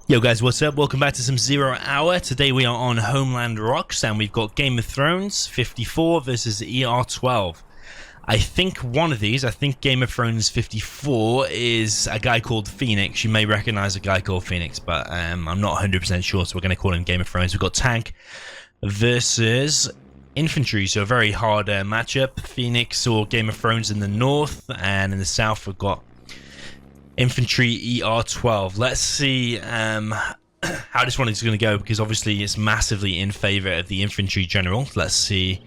Yo guys, what's up? Welcome back to some Zero Hour. Today we are on Homeland Rocks and we've got Game of Thrones 54 versus ER12. I think one of these, Game of Thrones 54 is a guy called Phoenix. You may recognize a guy called Phoenix, but I'm not 100% sure, so we're going to call him Game of Thrones. We've got Tank versus Infantry, so a very hard matchup. Phoenix or Game of Thrones in the north, and in the south we've got Infantry ER12. Let's see how this one is going to go, because obviously it's massively in favor of the Infantry General. Let's see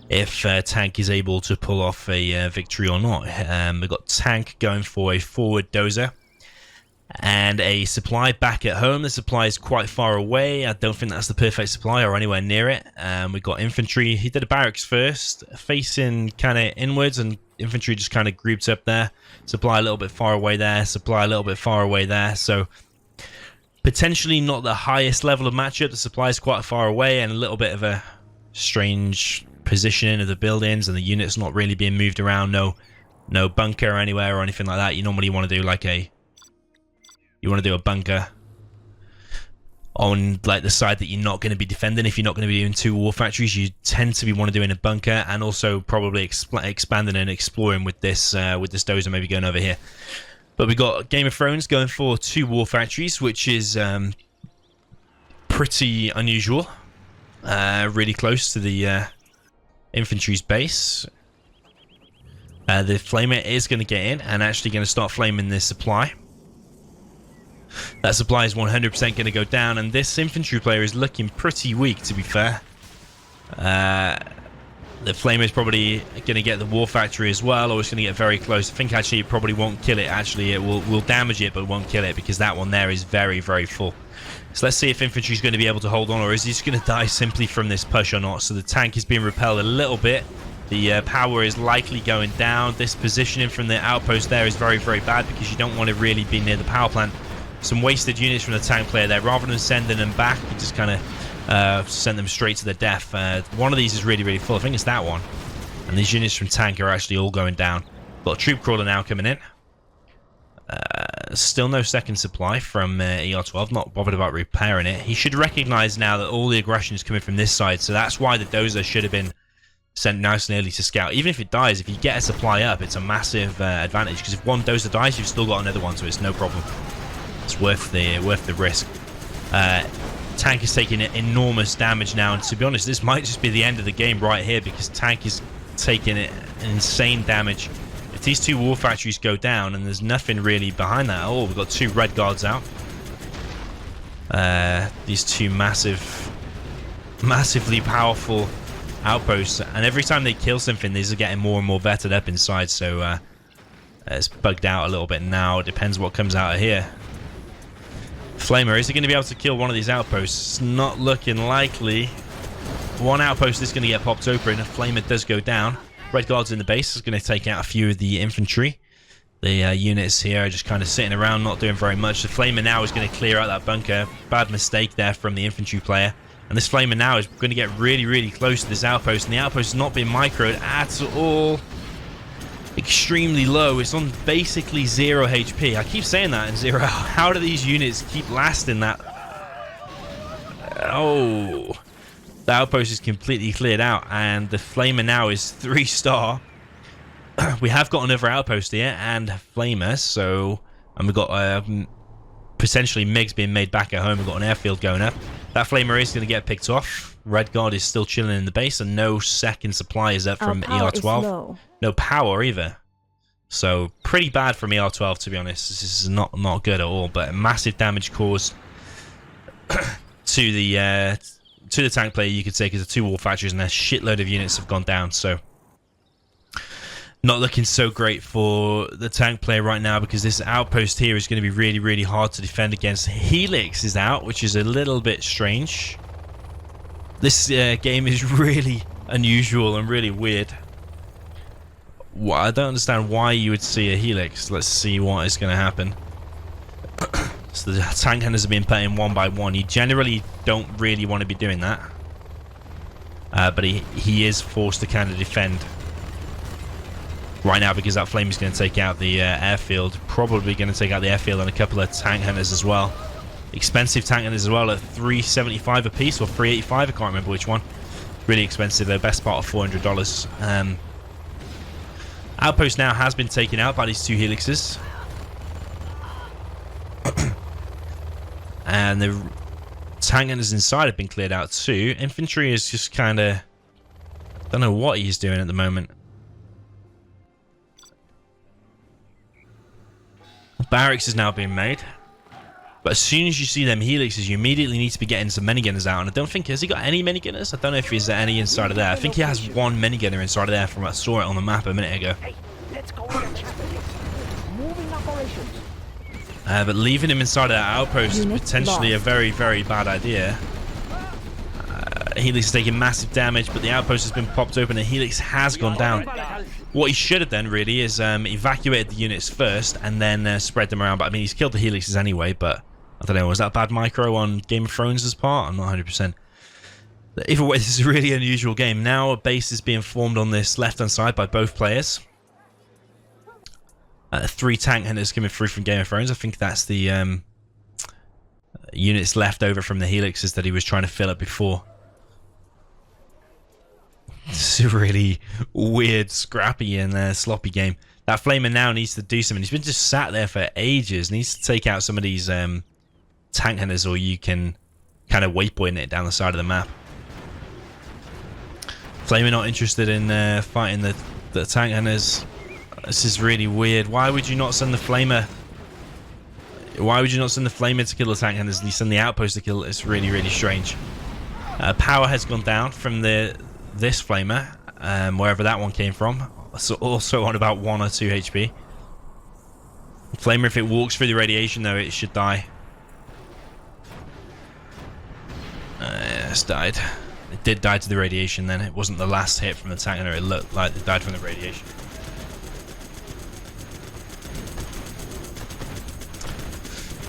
if Tank is able to pull off a victory or not. We've got Tank going for a forward dozer and a supply back at home. The supply is quite far away. I don't think that's the perfect supply or anywhere near it. We've got Infantry. He did a barracks first, facing kind of inwards, and Infantry just kind of grouped up there. Supply a little bit far away there, supply a little bit far away there. So potentially not the highest level of matchup. The supply is quite far away and a little bit of a strange positioning of the buildings, and the units not really being moved around. No bunker anywhere or anything like that. You normally want to do like a bunker on like the side that you're not going to be defending. If you're not going to be doing two war factories, you tend to be want to do in a bunker, and also probably expanding and exploring with this dozer, maybe going over here. But we got Game of Thrones going for two war factories, which is pretty unusual. Really close to the infantry's base. The flamer is going to get in and actually going to start flaming this supply. That supply is 100% going to go down, and this infantry player is looking pretty weak, to be fair. The flamer is probably going to get the war factory as well, or it's going to get very close. I think actually it probably won't kill it. Actually, it will damage it, but won't kill it, because that one there is very, very full. So let's see if infantry is going to be able to hold on, or is he just going to die simply from this push or not. So the tank is being repelled a little bit. The power is likely going down. This positioning from the outpost there is very, very bad, because you don't want to really be near the power plant. Some wasted units from the tank player there. Rather than sending them back, you just kind of send them straight to their death. One of these is really, really full. I think it's that one. And these units from tank are actually all going down. Got a troop crawler now coming in. Still no second supply from ER12. Not bothered about repairing it. He should recognize now that all the aggression is coming from this side. So that's why the dozer should have been sent nice and early to scout. Even if it dies, if you get a supply up, it's a massive advantage. Because if one dozer dies, you've still got another one. So it's no problem. It's worth the risk. Tank is taking enormous damage now, and to be honest, this might just be the end of the game right here, because Tank is taking insane damage. If these two war factories go down, and there's nothing really behind that at all, we've got two red guards out. These two massively powerful outposts, and every time they kill something, these are getting more and more vetted up inside. So it's bugged out a little bit now. It depends what comes out of here. Flamer, is he going to be able to kill one of these outposts? It's not looking likely. One outpost is going to get popped open. A Flamer does go down. Red Guard's in the base. Is going to take out a few of the infantry. The units here are just kind of sitting around, not doing very much. The Flamer now is going to clear out that bunker. Bad mistake there from the infantry player. And this Flamer now is going to get really, really close to this outpost. And the outpost is not being microed at all. Extremely low. It's on basically 0 HP. I keep saying that in Zero. How do these units keep lasting that? Oh, the outpost is completely cleared out, and the flamer now is 3-star. We have got another outpost here and flamer, so, and we've got potentially MiGs being made back at home. We've got an airfield going up. That flamer is going to get picked off. Red Guard is still chilling in the base, and no second supply is up from ER12. No power either. So pretty bad from ER12, to be honest. This is not good at all, but massive damage caused to the tank player, you could say, because the two war factories and a shitload of units have gone down. So not looking so great for the tank player right now, because this outpost here is going to be really, really hard to defend against. Helix is out, which is a little bit strange. This game is really unusual and really weird. Well, I don't understand why you would see a Helix. Let's see what is going to happen. So the tank hunters are being put in one by one. You generally don't really want to be doing that. But he is forced to kind of defend right now, because that flame is going to take out the airfield. Probably going to take out the airfield and a couple of tank hunters as well. Expensive tank gunners as well at 375 a piece or 385. I can't remember which one. Really expensive. They're best part of $400. Outpost now has been taken out by these 2 helixes. And the tank gunners inside have been cleared out too. Infantry is just kind of... don't know what he's doing at the moment. Barracks is now being made. But as soon as you see them helixes, you immediately need to be getting some minigunners out. And I don't think... has he got any minigunners? I don't know if he's any inside of there. I think he has 1 minigunner inside of there from what I saw it on the map a minute ago. But leaving him inside of that outpost is potentially a very, very bad idea. Helix is taking massive damage, but the outpost has been popped open and Helix has gone down. What he should have done really is evacuated the units first and then spread them around. But I mean, he's killed the Helixes anyway, but I don't know, was that bad micro on Game of Thrones' part? I'm not 100%. Either way, this is a really unusual game. Now a base is being formed on this left-hand side by both players. 3 tank hunters coming through from Game of Thrones. I think that's the units left over from the Helixes that he was trying to fill up before. It's a really weird, scrappy and sloppy game. That Flamer now needs to do something. He's been just sat there for ages. Needs to take out some of these tank hunters, or you can kind of waypoint it down the side of the map. Flamer not interested in fighting the tank hunters. This is really weird. Why would you not send the Flamer? Why would you not send the Flamer to kill the tank hunters and you send the outpost to kill? It's really, really strange. Power has gone down from this Flamer, wherever that one came from. So also on about 1 or 2 HP. Flamer, if it walks through the radiation though, it should die. It's died. It did die to the radiation then. It wasn't the last hit from the tank hunter. It looked like it died from the radiation.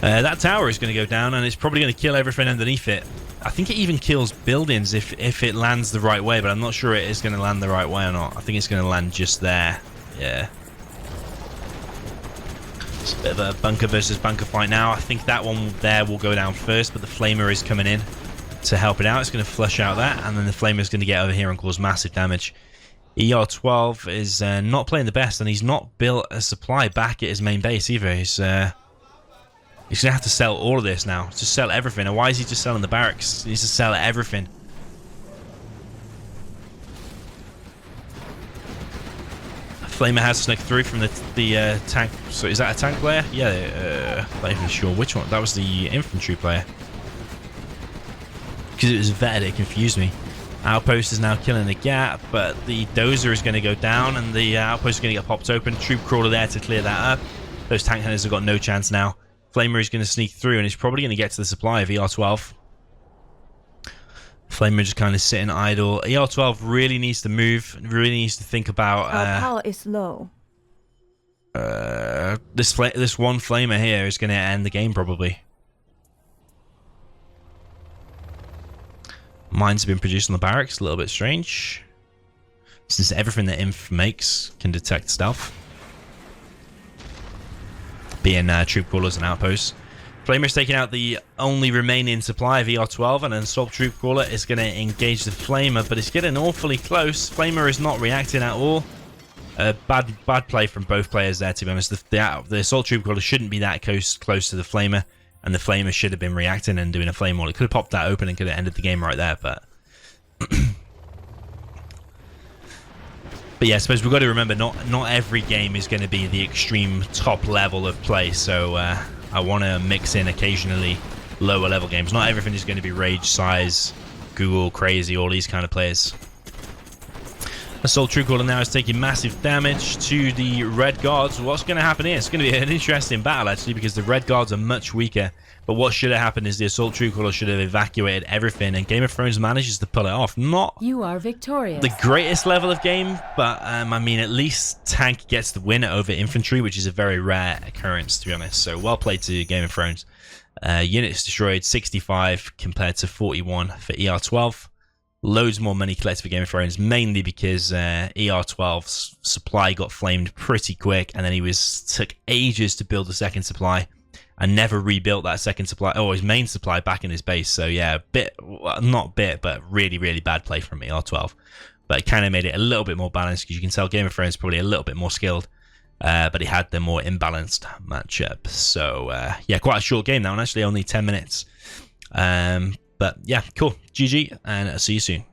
That tower is going to go down and it's probably going to kill everything underneath it. I think it even kills buildings if it lands the right way, but I'm not sure it is going to land the right way or not. I think it's going to land just there. Yeah. It's a bit of a bunker versus bunker fight now. I think that one there will go down first, but the Flamer is coming in to help it out. It's going to flush out that, and then the Flamer is going to get over here and cause massive damage. ER12 is not playing the best, and he's not built a supply back at his main base either. He's going to have to sell all of this now. Just sell everything. And why is he just selling the barracks? He needs to sell everything. Flamer has snuck through from the tank. So is that a tank player? Yeah, not even sure which one. That was the infantry player. Because it was vetted, it confused me. Outpost is now killing the gap, but the dozer is going to go down and the outpost is going to get popped open. Troop crawler there to clear that up. Those tank hunters have got no chance now. Flamer is going to sneak through and he's probably going to get to the supply of ER12. Flamer just kind of sitting idle. ER12 really needs to move, really needs to think about... Our power is low. This one Flamer here is going to end the game probably. Mines have been produced on the barracks, a little bit strange. Since everything that Inf makes can detect stealth. Being troop crawlers and outposts. Flamer's taking out the only remaining supply of ER12, and an assault troop crawler is going to engage the Flamer, but it's getting awfully close. Flamer is not reacting at all. Bad play from both players there, to be honest. The assault troop crawler shouldn't be that close to the Flamer, and the Flamer should have been reacting and doing a flame wall. It could have popped that open and could have ended the game right there, but... But yeah, I suppose we've got to remember not every game is going to be the extreme top level of play, so I want to mix in occasionally lower level games. Not everything is going to be Rage, Size, Google, Crazy, all these kind of players. Assault True Caller now is taking massive damage to the Red Guards. What's going to happen here? It's going to be an interesting battle, actually, because the Red Guards are much weaker. But what should have happened is the Assault True Caller should have evacuated everything, and Game of Thrones manages to pull it off. Not you are victorious. The greatest level of game, but I mean, at least Tank gets the win over Infantry, which is a very rare occurrence, to be honest. So well played to Game of Thrones. Units destroyed 65 compared to 41 for ER12. Loads more money collected for Game of Thrones, mainly because ER12's supply got flamed pretty quick, and then he took ages to build the second supply. and never rebuilt that second supply, his main supply back in his base. So yeah, but really, really bad play from ER12. But it kind of made it a little bit more balanced, because you can tell Game of Thrones probably a little bit more skilled, but he had the more imbalanced matchup. So yeah, quite a short game now, and actually only 10 minutes. But yeah, cool. GG, and I'll see you soon.